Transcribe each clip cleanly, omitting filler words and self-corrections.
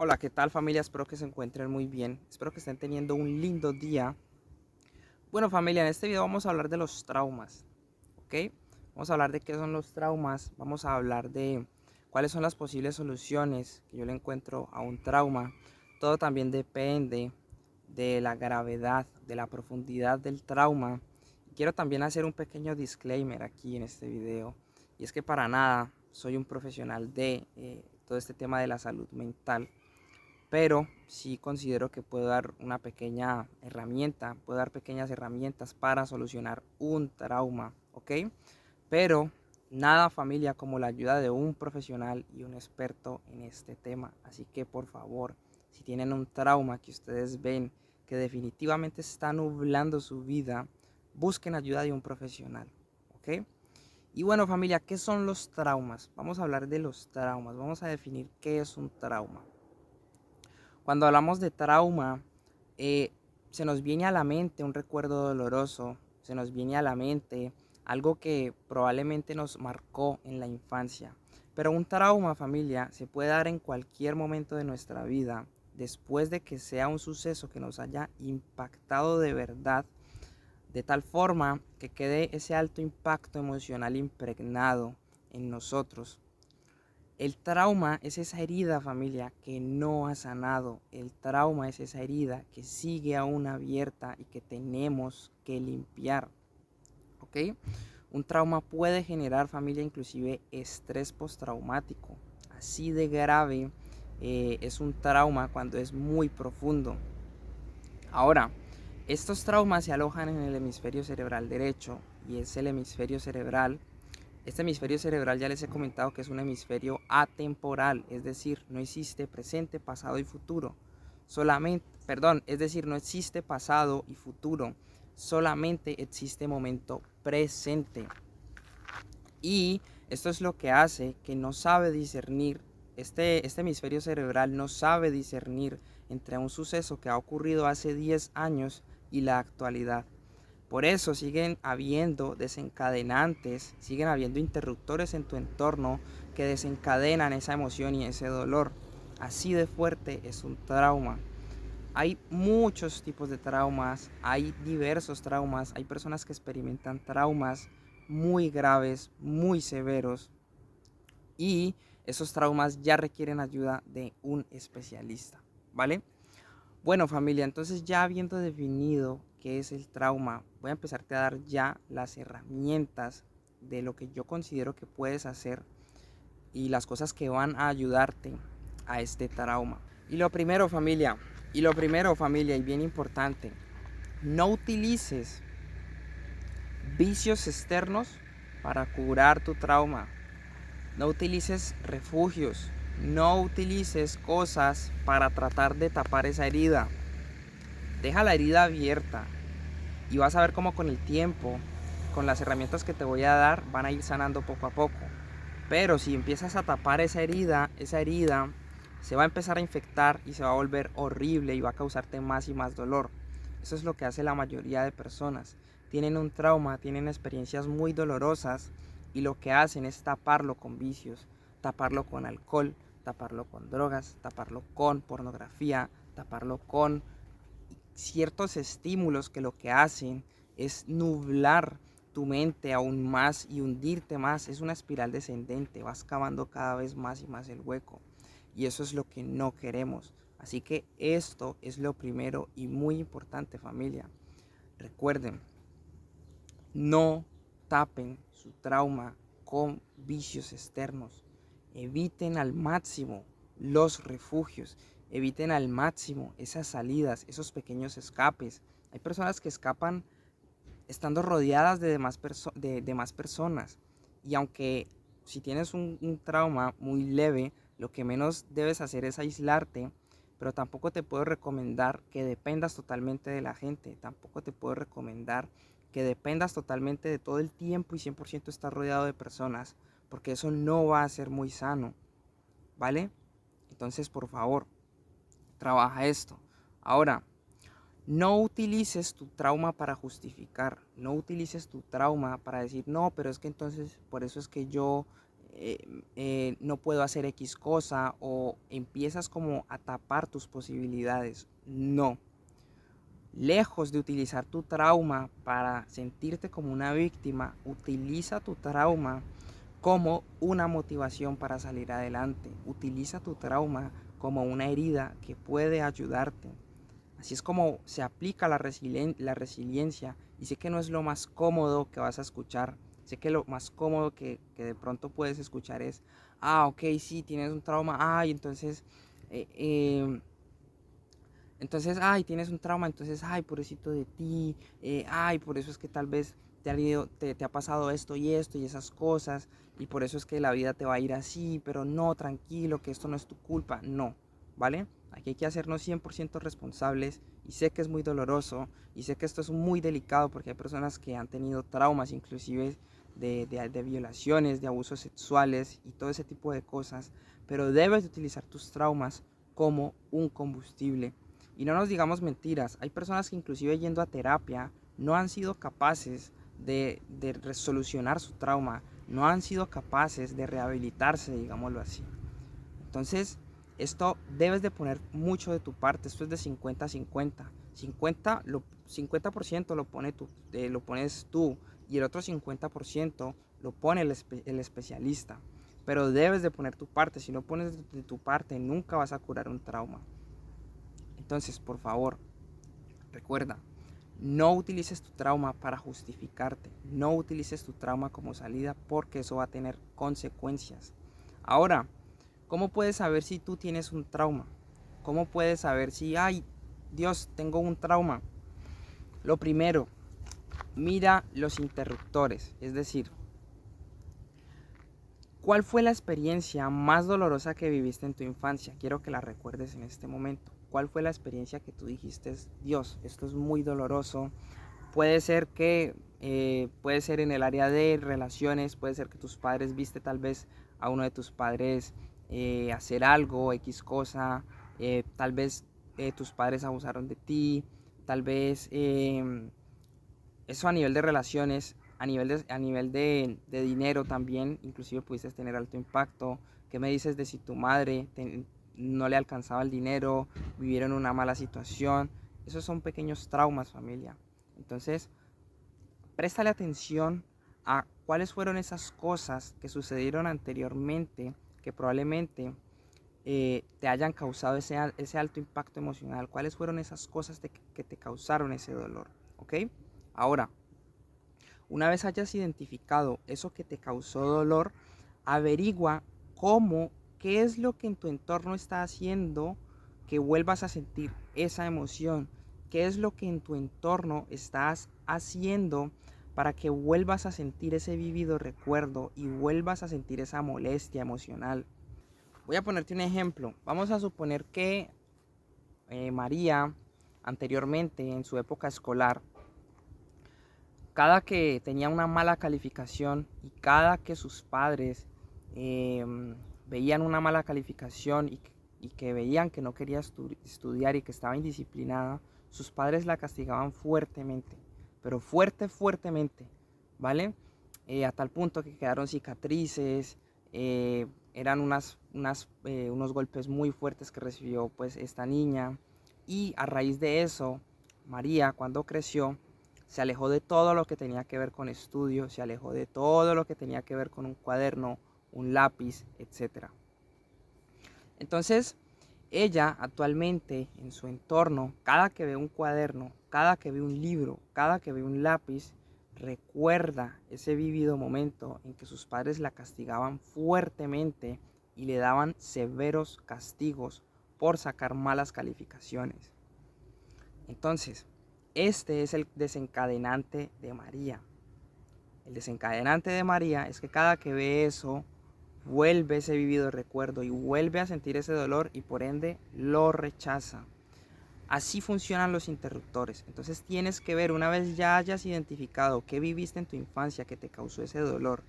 Hola, ¿qué tal familia? Espero que se encuentren muy bien. Espero que estén teniendo un lindo día. Bueno familia, en este video vamos a hablar de los traumas, ¿ok? Vamos a hablar de qué son los traumas. Vamos a hablar de cuáles son las posibles soluciones que yo le encuentro a un trauma. Todo también depende de la gravedad, de la profundidad del trauma. Quiero también hacer un pequeño disclaimer aquí en este video. Y es que para nada soy un profesional de todo este tema de la salud mental, pero sí considero que puedo dar una pequeña herramienta, puedo dar pequeñas herramientas para solucionar un trauma, ¿ok? Pero nada familia como la ayuda de un profesional y un experto en este tema. Así que por favor, si tienen un trauma que ustedes ven que definitivamente está nublando su vida, busquen ayuda de un profesional, ¿ok? Y bueno familia, ¿qué son los traumas? Vamos a hablar de los traumas, vamos a definir qué es un trauma. Cuando hablamos de trauma, eh, se nos viene a la mente un recuerdo doloroso, se nos viene a la mente algo que probablemente nos marcó en la infancia. Pero un trauma, familia, se puede dar en cualquier momento de nuestra vida, después de que sea un suceso que nos haya impactado de verdad, de tal forma que quede ese alto impacto emocional impregnado en nosotros. El trauma es esa herida, familia, que no ha sanado. El trauma es esa herida que sigue aún abierta y que tenemos que limpiar. ¿Ok? Un trauma puede generar, familia, inclusive estrés postraumático. Así de grave es un trauma cuando es muy profundo. Ahora, estos traumas se alojan en el hemisferio cerebral derecho y es el hemisferio cerebral. Este hemisferio cerebral ya les he comentado que es un hemisferio atemporal, es decir, no existe presente, pasado y futuro. Es decir, no existe pasado y futuro, solamente existe momento presente. Y esto es lo que hace que no sabe discernir, este hemisferio cerebral no sabe discernir entre un suceso que ha ocurrido hace 10 años y la actualidad. Por eso siguen habiendo desencadenantes, siguen habiendo interruptores en tu entorno que desencadenan esa emoción y ese dolor. Así de fuerte es un trauma. Hay muchos tipos de traumas, hay diversos traumas, hay personas que experimentan traumas muy graves, muy severos, y esos traumas ya requieren ayuda de un especialista, ¿vale? Bueno familia, entonces ya habiendo definido qué es el trauma, voy a empezarte a dar ya las herramientas de lo que yo considero que puedes hacer y las cosas que van a ayudarte a este trauma. Y lo primero familia, y bien importante, no utilices vicios externos para curar tu trauma. No utilices refugios, no utilices cosas para tratar de tapar esa herida. Deja la herida abierta y vas a ver cómo con el tiempo, con las herramientas que te voy a dar, van a ir sanando poco a poco. Pero si empiezas a tapar esa herida se va a empezar a infectar y se va a volver horrible y va a causarte más y más dolor. Eso es lo que hace la mayoría de personas. Tienen un trauma, tienen experiencias muy dolorosas y lo que hacen es taparlo con vicios, taparlo con alcohol, taparlo con drogas, taparlo con pornografía, taparlo con ciertos estímulos que lo que hacen es nublar tu mente aún más y hundirte más. Es una espiral descendente, vas cavando cada vez más y más el hueco, y eso es lo que no queremos. Así que esto es lo primero y muy importante familia. Recuerden, no tapen su trauma con vicios externos. Eviten al máximo los refugios. Eviten al máximo esas salidas, esos pequeños escapes. Hay personas que escapan estando rodeadas de demás personas. Y aunque si tienes un trauma muy leve, lo que menos debes hacer es aislarte, pero tampoco te puedo recomendar que dependas totalmente de la gente. Tampoco te puedo recomendar que dependas totalmente de todo el tiempo y 100% estar rodeado de personas, porque eso no va a ser muy sano, ¿vale? Entonces, por favor, trabaja esto. Ahora, no utilices tu trauma para justificar, no utilices tu trauma para decir, no, pero es que entonces, por eso es que yo no puedo hacer X cosa, o empiezas como a tapar tus posibilidades. No. Lejos de utilizar tu trauma para sentirte como una víctima, utiliza tu trauma como una motivación para salir adelante. Utiliza tu trauma como una herida que puede ayudarte. Así es como se aplica la resiliencia. Y sé que no es lo más cómodo que vas a escuchar. Sé que lo más cómodo que de pronto puedes escuchar es, ok, sí, tienes un trauma, eh, eh, tienes un trauma, entonces, pobrecito de ti, por eso es que tal vez te ha pasado esto y esas cosas, y por eso es que la vida te va a ir así, pero no, tranquilo, que esto no es tu culpa, no, ¿vale? Aquí hay que hacernos 100% responsables, y sé que es muy doloroso, y sé que esto es muy delicado porque hay personas que han tenido traumas, inclusive de violaciones, de abusos sexuales y todo ese tipo de cosas, pero debes de utilizar tus traumas como un combustible. Y no nos digamos mentiras, hay personas que inclusive yendo a terapia no han sido capaces de resolucionar su trauma, no han sido capaces de rehabilitarse, digámoslo así. Entonces, esto debes de poner mucho de tu parte, esto es de 50-50. 50% lo pones tú, y el otro 50% lo pone el especialista. Pero debes de poner tu parte, si no pones de tu parte nunca vas a curar un trauma. Entonces, por favor, recuerda, no utilices tu trauma para justificarte, no utilices tu trauma como salida, porque eso va a tener consecuencias. Ahora, ¿cómo puedes saber si tú tienes un trauma? ¿Cómo puedes saber si, Dios, tengo un trauma? Lo primero, mira los interruptores, es decir, ¿cuál fue la experiencia más dolorosa que viviste en tu infancia? Quiero que la recuerdes en este momento. ¿Cuál fue la experiencia que tú dijiste, Dios, esto es muy doloroso? Puede ser puede ser en el área de relaciones, puede ser que tus padres viste tal vez a uno de tus padres hacer algo, X cosa, tal vez tus padres abusaron de ti, tal vez eso a nivel de relaciones, a nivel de dinero también, inclusive pudiste tener alto impacto. ¿Qué me dices de si tu madre no le alcanzaba el dinero, vivieron una mala situación? Esos son pequeños traumas, familia. Entonces, préstale atención a cuáles fueron esas cosas que sucedieron anteriormente que probablemente te hayan causado ese alto impacto emocional. ¿Cuáles fueron esas cosas que te causaron ese dolor? ¿Ok? Ahora, una vez hayas identificado eso que te causó dolor, averigua qué es lo que en tu entorno está haciendo que vuelvas a sentir esa emoción. ¿Qué es lo que en tu entorno estás haciendo para que vuelvas a sentir ese vivido recuerdo y vuelvas a sentir esa molestia emocional? Voy a ponerte un ejemplo. Vamos a suponer que María, anteriormente en su época escolar, cada que tenía una mala calificación y cada que sus padres eh, veían una mala calificación y que veían que no quería estudiar y que estaba indisciplinada, sus padres la castigaban fuertemente, pero fuertemente, ¿vale? A tal punto que quedaron cicatrices, eran unos golpes muy fuertes que recibió pues esta niña, y a raíz de eso, María, cuando creció, se alejó de todo lo que tenía que ver con estudios, se alejó de todo lo que tenía que ver con un cuaderno, un lápiz, etc. Entonces, ella actualmente en su entorno, cada que ve un cuaderno, cada que ve un libro, cada que ve un lápiz, recuerda ese vivido momento en que sus padres la castigaban fuertemente y le daban severos castigos por sacar malas calificaciones. Entonces, este es el desencadenante de María. El desencadenante de María es que cada que ve eso, vuelve ese vivido recuerdo y vuelve a sentir ese dolor, y por ende lo rechaza. Así funcionan los interruptores. Entonces tienes que ver, una vez ya hayas identificado qué viviste en tu infancia que te causó ese dolor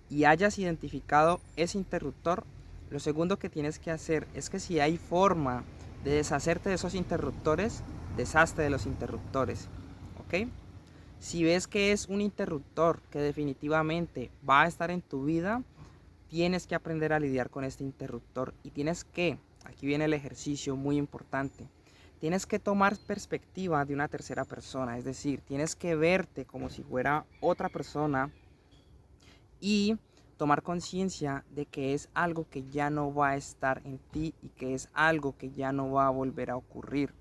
y hayas identificado ese interruptor, lo segundo que tienes que hacer es que si hay forma de deshacerte de esos interruptores, deshazte de los interruptores, ¿ok? Si ves que es un interruptor que definitivamente va a estar en tu vida, tienes que aprender a lidiar con este interruptor y tienes que, aquí viene el ejercicio muy importante, tienes que tomar perspectiva de una tercera persona, es decir, tienes que verte como si fuera otra persona y tomar conciencia de que es algo que ya no va a estar en ti y que es algo que ya no va a volver a ocurrir.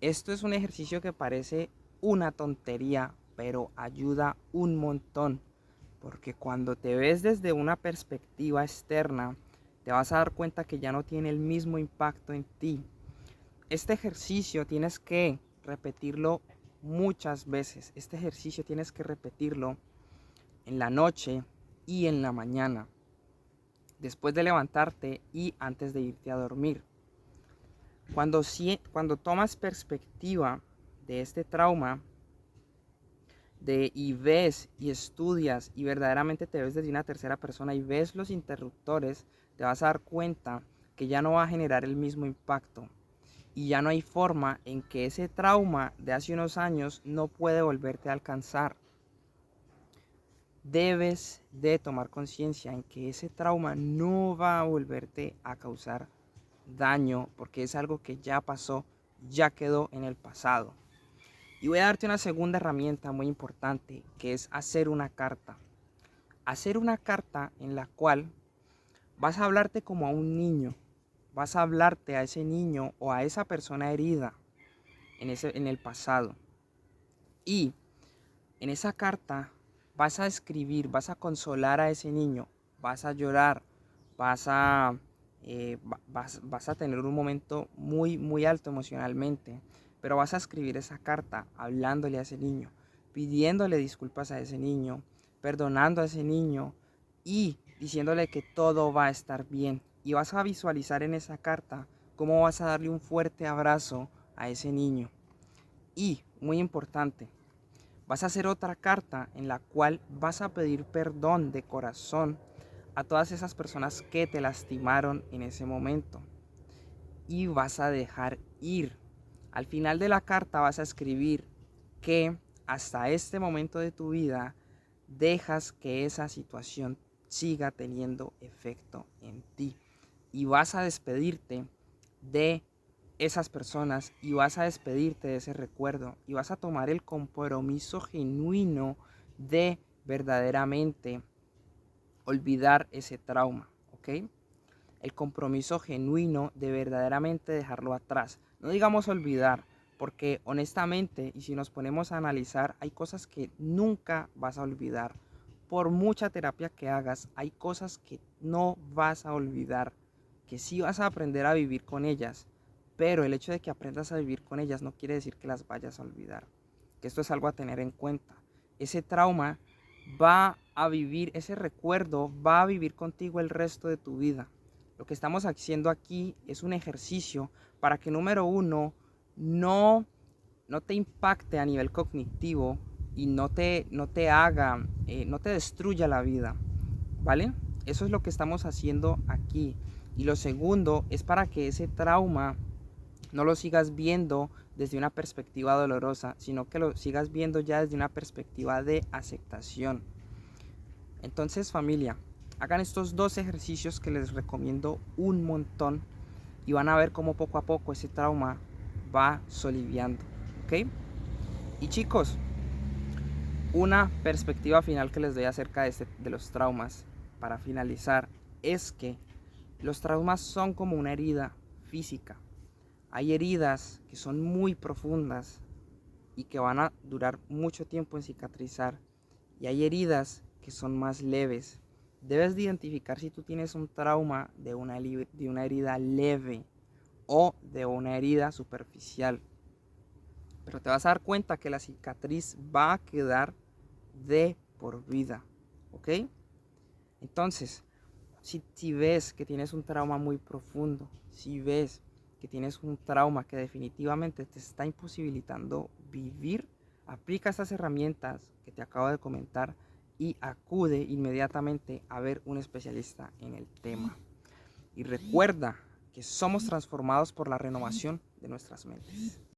Esto es un ejercicio que parece una tontería, pero ayuda un montón, porque cuando te ves desde una perspectiva externa, te vas a dar cuenta que ya no tiene el mismo impacto en ti. Este ejercicio tienes que repetirlo muchas veces. Este ejercicio tienes que repetirlo en la noche y en la mañana, después de levantarte y antes de irte a dormir. Cuando tomas perspectiva de este trauma y ves y estudias y verdaderamente te ves desde una tercera persona y ves los interruptores, te vas a dar cuenta que ya no va a generar el mismo impacto y ya no hay forma en que ese trauma de hace unos años no puede volverte a alcanzar. Debes de tomar conciencia en que ese trauma no va a volverte a causar daño porque es algo que ya pasó, ya quedó en el pasado. Y voy a darte una segunda herramienta muy importante, que es hacer una carta. Hacer una carta en la cual vas a hablarte como a un niño. Vas a hablarte a ese niño o a esa persona herida en el pasado. Y en esa carta vas a escribir, vas a consolar a ese niño, vas a llorar, vas a, vas a tener un momento muy, muy alto emocionalmente, pero vas a escribir esa carta hablándole a ese niño, pidiéndole disculpas a ese niño, perdonando a ese niño y diciéndole que todo va a estar bien. Y vas a visualizar en esa carta cómo vas a darle un fuerte abrazo a ese niño. Y, muy importante, vas a hacer otra carta en la cual vas a pedir perdón de corazón a todas esas personas que te lastimaron en ese momento. Y vas a dejar ir. Al final de la carta vas a escribir que hasta este momento de tu vida dejas que esa situación siga teniendo efecto en ti. Y vas a despedirte de esas personas y vas a despedirte de ese recuerdo y vas a tomar el compromiso genuino de verdaderamente olvidar ese trauma, ¿ok? El compromiso genuino de verdaderamente dejarlo atrás. No digamos olvidar, porque honestamente, y si nos ponemos a analizar, hay cosas que nunca vas a olvidar. Por mucha terapia que hagas, hay cosas que no vas a olvidar, que sí vas a aprender a vivir con ellas, pero el hecho de que aprendas a vivir con ellas no quiere decir que las vayas a olvidar. Que esto es algo a tener en cuenta. Ese trauma va a vivir, ese recuerdo va a vivir contigo el resto de tu vida. Lo que estamos haciendo aquí es un ejercicio para que, número uno, no te impacte a nivel cognitivo y no te haga, no te destruya la vida, ¿vale? Eso es lo que estamos haciendo aquí. Y lo segundo es para que ese trauma no lo sigas viendo desde una perspectiva dolorosa, sino que lo sigas viendo ya desde una perspectiva de aceptación. Entonces, familia, hagan estos dos ejercicios que les recomiendo un montón y van a ver cómo poco a poco ese trauma va soliviando, ¿ok? Y chicos, una perspectiva final que les doy acerca de los traumas para finalizar es que los traumas son como una herida física. Hay heridas que son muy profundas y que van a durar mucho tiempo en cicatrizar. Y hay heridas que son más leves. Debes de identificar si tú tienes un trauma de una herida leve o de una herida superficial. Pero te vas a dar cuenta que la cicatriz va a quedar de por vida. ¿Ok? Entonces, si ves que tienes un trauma muy profundo, si ves que tienes un trauma que definitivamente te está imposibilitando vivir, aplica estas herramientas que te acabo de comentar y acude inmediatamente a ver un especialista en el tema. Y recuerda que somos transformados por la renovación de nuestras mentes.